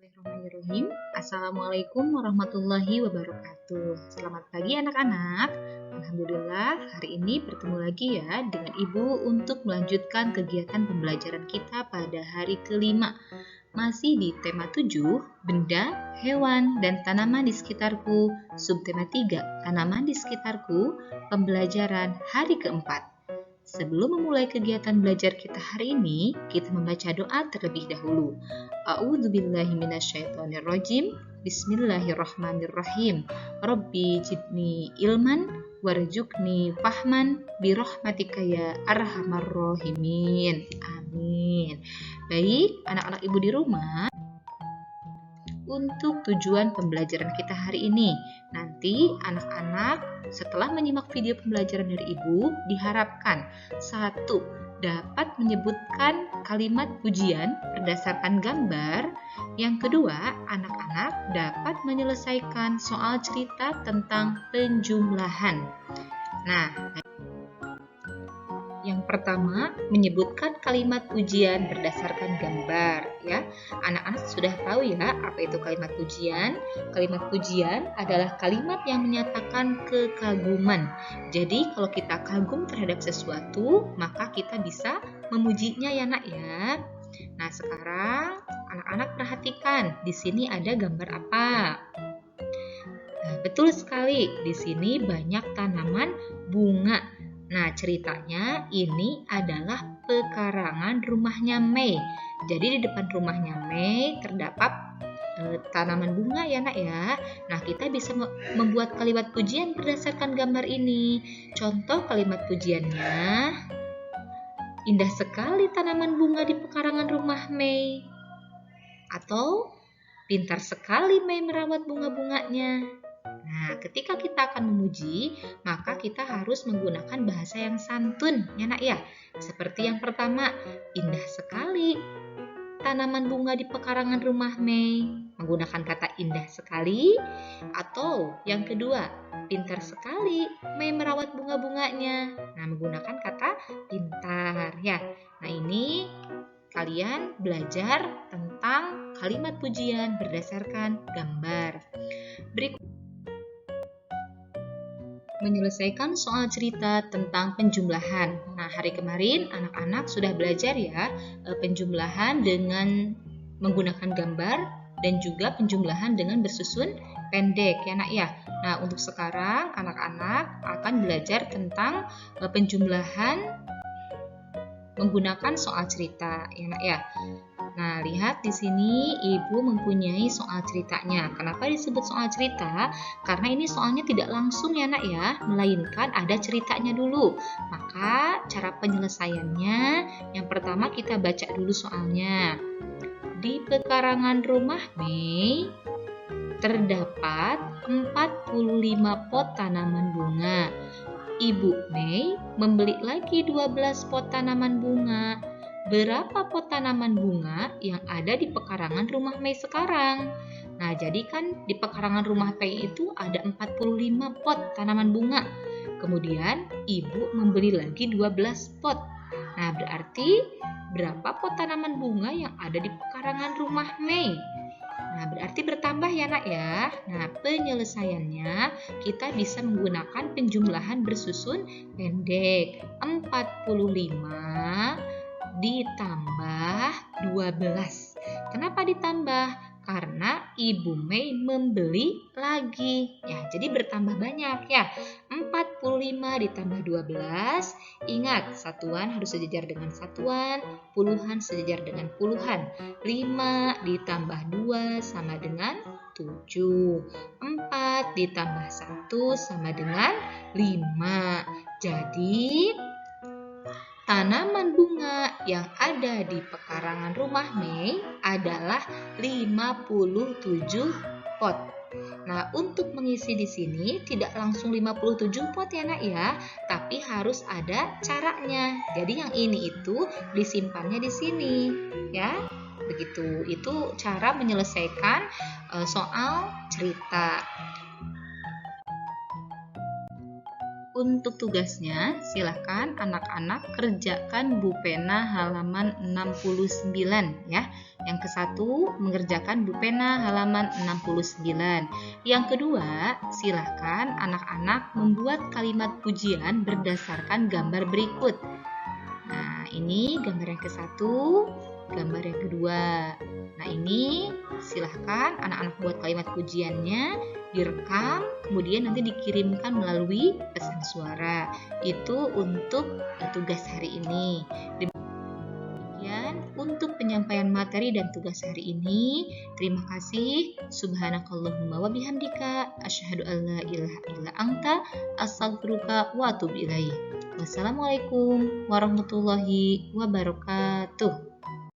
Bismillahirrahmanirrahim. Assalamualaikum warahmatullahi wabarakatuh. Selamat pagi anak-anak. Alhamdulillah hari ini bertemu lagi ya dengan Ibu untuk melanjutkan kegiatan pembelajaran kita pada hari kelima. Masih di tema 7, benda, hewan, dan tanaman di sekitarku. Subtema 3, tanaman di sekitarku, pembelajaran hari keempat. Sebelum memulai kegiatan belajar kita hari ini, kita membaca doa terlebih dahulu. A'udzubillahi minasyaitonirrajim. Bismillahirrahmanirrahim. Rabbi jidni ilman warzuqni fahman birahmatika ya arhamar rahimin. Amin. Baik, anak-anak Ibu di rumah, untuk tujuan pembelajaran kita hari ini. Nanti anak-anak setelah menyimak video pembelajaran dari Ibu diharapkan 1. Dapat menyebutkan kalimat pujian berdasarkan gambar. Yang kedua, anak-anak dapat menyelesaikan soal cerita tentang penjumlahan. Nah, yang pertama, menyebutkan kalimat pujian berdasarkan gambar ya. Anak-anak sudah tahu ya apa itu kalimat pujian? Kalimat pujian adalah kalimat yang menyatakan kekaguman. Jadi kalau kita kagum terhadap sesuatu, maka kita bisa memujinya ya Nak ya. Nah, sekarang anak-anak perhatikan, di sini ada gambar apa? Nah, betul sekali, di sini banyak tanaman bunga. Nah, ceritanya ini adalah pekarangan rumahnya Mei. Jadi di depan rumahnya Mei terdapat tanaman bunga ya Nak ya. Nah, kita bisa membuat kalimat pujian berdasarkan gambar ini. Contoh kalimat pujiannya, indah sekali tanaman bunga di pekarangan rumah Mei. Atau, pintar sekali Mei merawat bunga-bunganya. Nah, ketika kita akan memuji, maka kita harus menggunakan bahasa yang santun, ya Nak ya. Seperti yang pertama, indah sekali tanaman bunga di pekarangan rumah Mei, menggunakan kata indah sekali. Atau yang kedua, pintar sekali Mei merawat bunga-bunganya. Nah, menggunakan kata pintar, ya. Nah, ini kalian belajar tentang kalimat pujian berdasarkan gambar. Berikut, menyelesaikan soal cerita tentang penjumlahan. Nah, hari kemarin anak-anak sudah belajar ya penjumlahan dengan menggunakan gambar dan juga penjumlahan dengan bersusun pendek ya Nak ya. Nah, untuk sekarang anak-anak akan belajar tentang penjumlahan menggunakan soal cerita ya Nak ya. Nah, lihat di sini Ibu mempunyai soal ceritanya. Kenapa disebut soal cerita? Karena ini soalnya tidak langsung ya Nak ya, melainkan ada ceritanya dulu. Maka cara penyelesaiannya, yang pertama kita baca dulu soalnya. Di pekarangan rumah Mei terdapat 45 pot tanaman bunga. Ibu Mei membeli lagi 12 pot tanaman bunga. Berapa pot tanaman bunga yang ada di pekarangan rumah Mei sekarang? Nah, jadi kan di pekarangan rumah Mei itu ada 45 pot tanaman bunga. Kemudian ibu membeli lagi 12 pot. Nah, berarti berapa pot tanaman bunga yang ada di pekarangan rumah Mei? Nah, berarti bertambah ya Nak ya. Nah, penyelesaiannya kita bisa menggunakan penjumlahan bersusun pendek. 45 ditambah 12. Kenapa ditambah? Karena Ibu Mei membeli lagi. Ya, jadi bertambah banyak ya. 45 ditambah 12. Ingat, satuan harus sejajar dengan satuan, puluhan sejajar dengan puluhan. 5 ditambah 2 sama dengan 7. 4 ditambah 1 sama dengan 5. Jadi, tanaman bunga yang ada di pekarangan rumah Mei adalah 57 pot. Nah, untuk mengisi di sini tidak langsung 57 pot ya Nak ya, tapi harus ada caranya. Jadi yang ini itu disimpannya di sini, ya. Begitu. Itu cara menyelesaikan soal cerita. Untuk tugasnya, silakan anak-anak kerjakan Bu Pena halaman 69 ya. Yang ke-1 mengerjakan Bu Pena halaman 69. Yang kedua, silakan anak-anak membuat kalimat pujian berdasarkan gambar berikut. Nah, ini gambar yang ke-1, gambar yang kedua. Nah, ini silahkan anak-anak buat kalimat pujiannya, direkam, kemudian nanti dikirimkan melalui pesan suara. Itu untuk tugas hari ini. Demikian untuk penyampaian materi dan tugas hari ini. Terima kasih. Subhanakallahumma wa bihamdika asyhadu an la ilaha illa anta astaghfiruka wa atubu ilaik. Wassalamualaikum warahmatullahi wabarakatuh.